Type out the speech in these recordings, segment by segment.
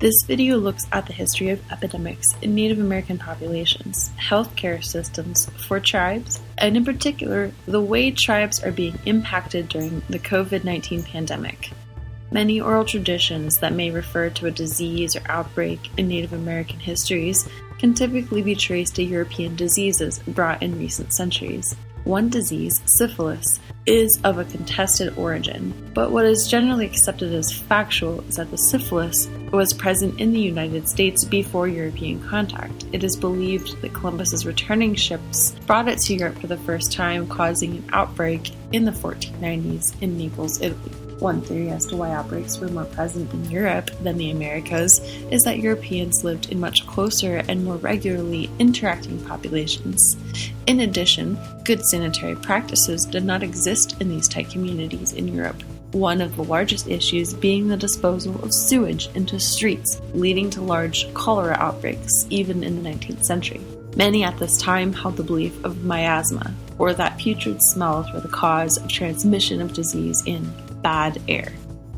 This video looks at the history of epidemics in Native American populations, healthcare systems for tribes, and in particular, the way tribes are being impacted during the COVID-19 pandemic. Many oral traditions that may refer to a disease or outbreak in Native American histories can typically be traced to European diseases brought in recent centuries. One disease, syphilis, is of a contested origin, but what is generally accepted as factual is that the syphilis was present in the United States before European contact. It is believed that Columbus's returning ships brought it to Europe for the first time, causing an outbreak in the 1490s in Naples, Italy. One theory as to why outbreaks were more present in Europe than the Americas is that Europeans lived in much closer and more regularly interacting populations. In addition, good sanitary practices did not exist in these tight communities in Europe, one of the largest issues being the disposal of sewage into streets, leading to large cholera outbreaks even in the 19th century. Many at this time held the belief of miasma, or that putrid smells were the cause of transmission of disease in bad air.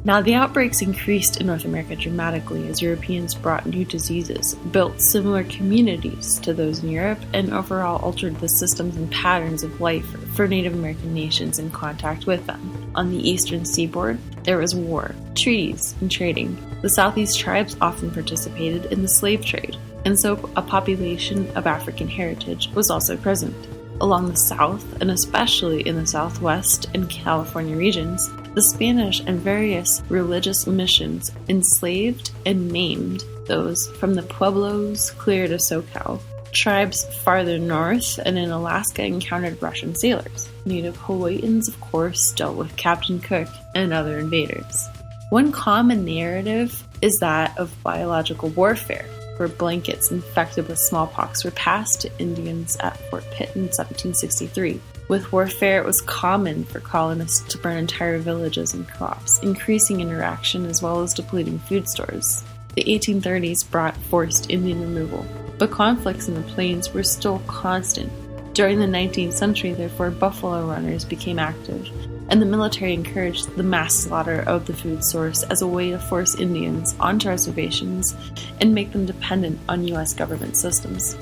Now, the outbreaks increased in North America dramatically as Europeans brought new diseases, built similar communities to those in Europe, and overall altered the systems and patterns of life for Native American nations in contact with them. On the eastern seaboard, there was war, treaties, and trading. The Southeast tribes often participated in the slave trade, and so a population of African heritage was also present. Along the south, and especially in the southwest and California regions, the Spanish and various religious missions enslaved and maimed those from the Pueblos clear to SoCal. Tribes farther north and in Alaska encountered Russian sailors. Native Hawaiians, of course, dealt with Captain Cook and other invaders. One common narrative is that of biological warfare, where blankets infected with smallpox were passed to Indians at Fort Pitt in 1763. With warfare, it was common for colonists to burn entire villages and crops, increasing interaction as well as depleting food stores. The 1830s brought forced Indian removal, but conflicts in the plains were still constant. During the 19th century, therefore, buffalo runners became active, and the military encouraged the mass slaughter of the food source as a way to force Indians onto reservations and make them dependent on U.S. government systems.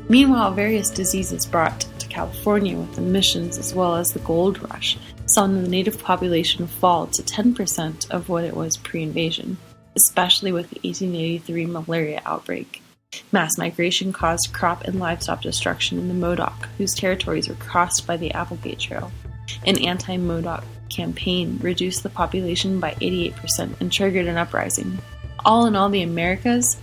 Meanwhile, various diseases brought to California with the missions as well as the gold rush saw the native population fall to 10% of what it was pre-invasion, especially with the 1883 malaria outbreak. Mass migration caused crop and livestock destruction in the Modoc, whose territories were crossed by the Applegate Trail. An anti-Modoc campaign reduced the population by 88% and triggered an uprising. All in all, the Americas,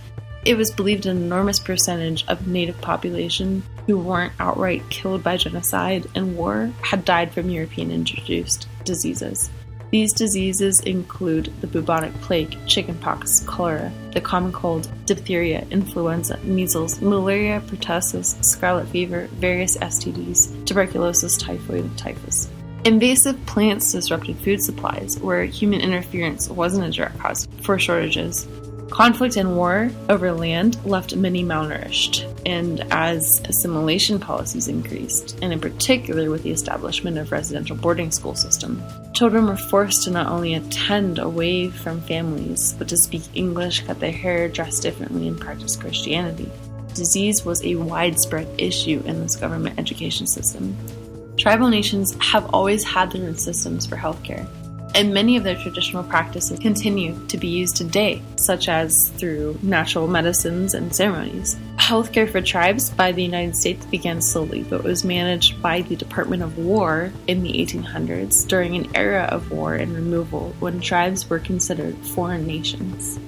it was believed an enormous percentage of native population who weren't outright killed by genocide and war had died from European-introduced diseases. These diseases include the bubonic plague, chickenpox, cholera, the common cold, diphtheria, influenza, measles, malaria, pertussis, scarlet fever, various STDs, tuberculosis, typhoid, and typhus. Invasive plants disrupted food supplies, where human interference wasn't a direct cause for shortages. Conflict and war over land left many malnourished, and as assimilation policies increased, and in particular with the establishment of residential boarding school system, children were forced to not only attend away from families, but to speak English, cut their hair, dress differently, and practice Christianity. Disease was a widespread issue in this government education system. Tribal nations have always had their own systems for healthcare, and many of their traditional practices continue to be used today, such as through natural medicines and ceremonies. Healthcare for tribes by the United States began slowly, but was managed by the Department of War in the 1800s during an era of war and removal when tribes were considered foreign nations.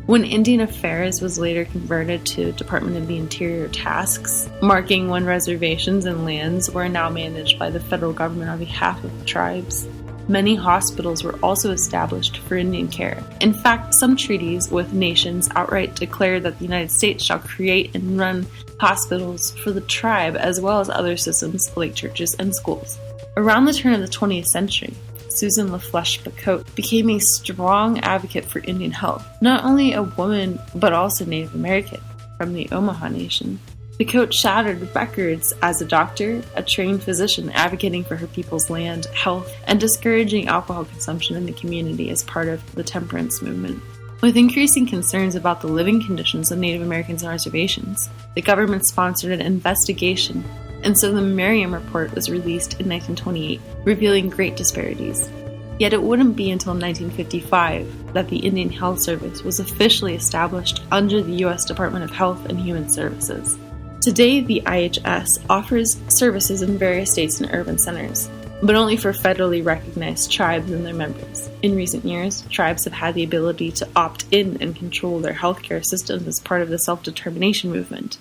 When Indian Affairs was later converted to Department of the Interior tasks, marking when reservations and lands were now managed by the federal government on behalf of the tribes. Many hospitals were also established for Indian care. In fact, some treaties with nations outright declared that the United States shall create and run hospitals for the tribe as well as other systems like churches and schools. Around the turn of the 20th century, Susan LaFlèche Picotte became a strong advocate for Indian health, not only a woman but also Native American from the Omaha Nation. Picotte shattered records as a doctor, a trained physician advocating for her people's land, health, and discouraging alcohol consumption in the community as part of the temperance movement. With increasing concerns about the living conditions of Native Americans on reservations, the government sponsored an investigation, and so the Merriam Report was released in 1928, revealing great disparities. Yet it wouldn't be until 1955 that the Indian Health Service was officially established under the U.S. Department of Health and Human Services. Today, the IHS offers services in various states and urban centers, but only for federally recognized tribes and their members. In recent years, tribes have had the ability to opt in and control their healthcare systems as part of the self-determination movement.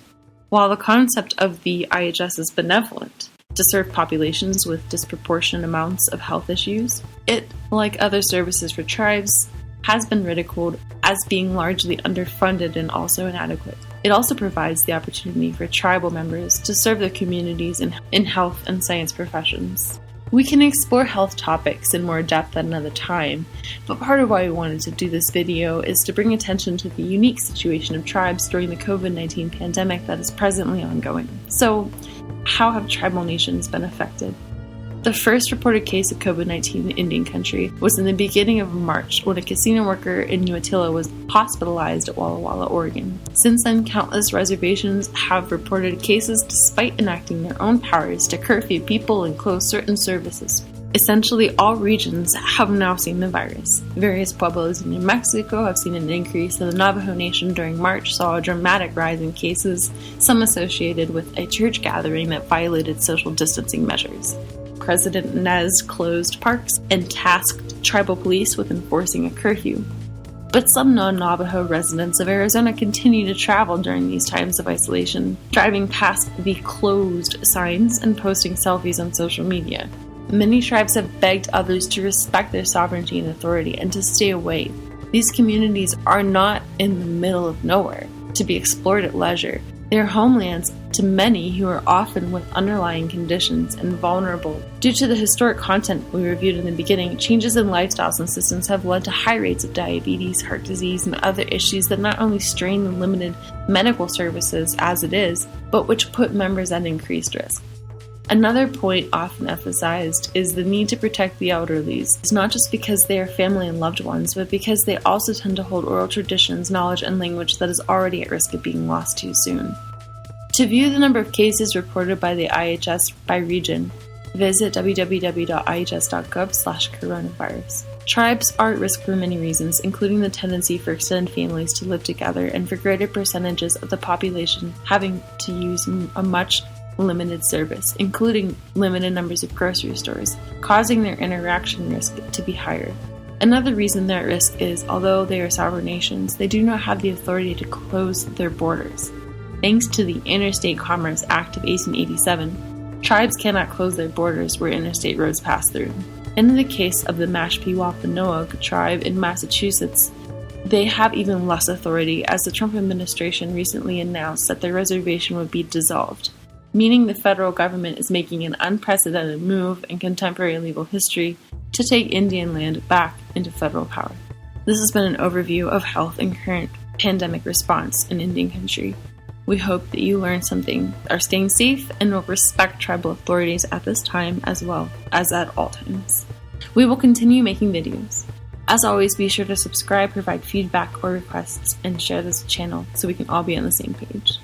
While the concept of the IHS is benevolent, to serve populations with disproportionate amounts of health issues, it, like other services for tribes, has been ridiculed as being largely underfunded and also inadequate. It also provides the opportunity for tribal members to serve their communities in health and science professions. We can explore health topics in more depth at another time, but part of why we wanted to do this video is to bring attention to the unique situation of tribes during the COVID-19 pandemic that is presently ongoing. So, how have tribal nations been affected? The first reported case of COVID-19 in Indian country was in the beginning of March when a casino worker in Umatilla was hospitalized at Walla Walla, Oregon. Since then, countless reservations have reported cases despite enacting their own powers to curfew people and close certain services. Essentially, all regions have now seen the virus. Various pueblos in New Mexico have seen an increase, and the Navajo Nation during March saw a dramatic rise in cases, some associated with a church gathering that violated social distancing measures. President Nez closed parks and tasked tribal police with enforcing a curfew. But some non-Navajo residents of Arizona continue to travel during these times of isolation, driving past the closed signs and posting selfies on social media. Many tribes have begged others to respect their sovereignty and authority and to stay away. These communities are not in the middle of nowhere to be explored at leisure. They are homelands to many who are often with underlying conditions and vulnerable. Due to the historic content we reviewed in the beginning, changes in lifestyles and systems have led to high rates of diabetes, heart disease, and other issues that not only strain the limited medical services as it is, but which put members at increased risk. Another point often emphasized is the need to protect the elderly. It's not just because they are family and loved ones, but because they also tend to hold oral traditions, knowledge, and language that is already at risk of being lost too soon. To view the number of cases reported by the IHS by region, visit www.ihs.gov/coronavirus. Tribes are at risk for many reasons, including the tendency for extended families to live together and for greater percentages of the population having to use a much limited service, including limited numbers of grocery stores, causing their interaction risk to be higher. Another reason they're at risk is, although they are sovereign nations, they do not have the authority to close their borders. Thanks to the Interstate Commerce Act of 1887, tribes cannot close their borders where interstate roads pass through. And in the case of the Mashpee-Wampanoag tribe in Massachusetts, they have even less authority, as the Trump administration recently announced that their reservation would be dissolved, meaning the federal government is making an unprecedented move in contemporary legal history to take Indian land back into federal power. This has been an overview of health and current pandemic response in Indian country. We hope that you learned something, are staying safe, and will respect tribal authorities at this time as well as at all times. We will continue making videos. As always, be sure to subscribe, provide feedback or requests, and share this channel so we can all be on the same page.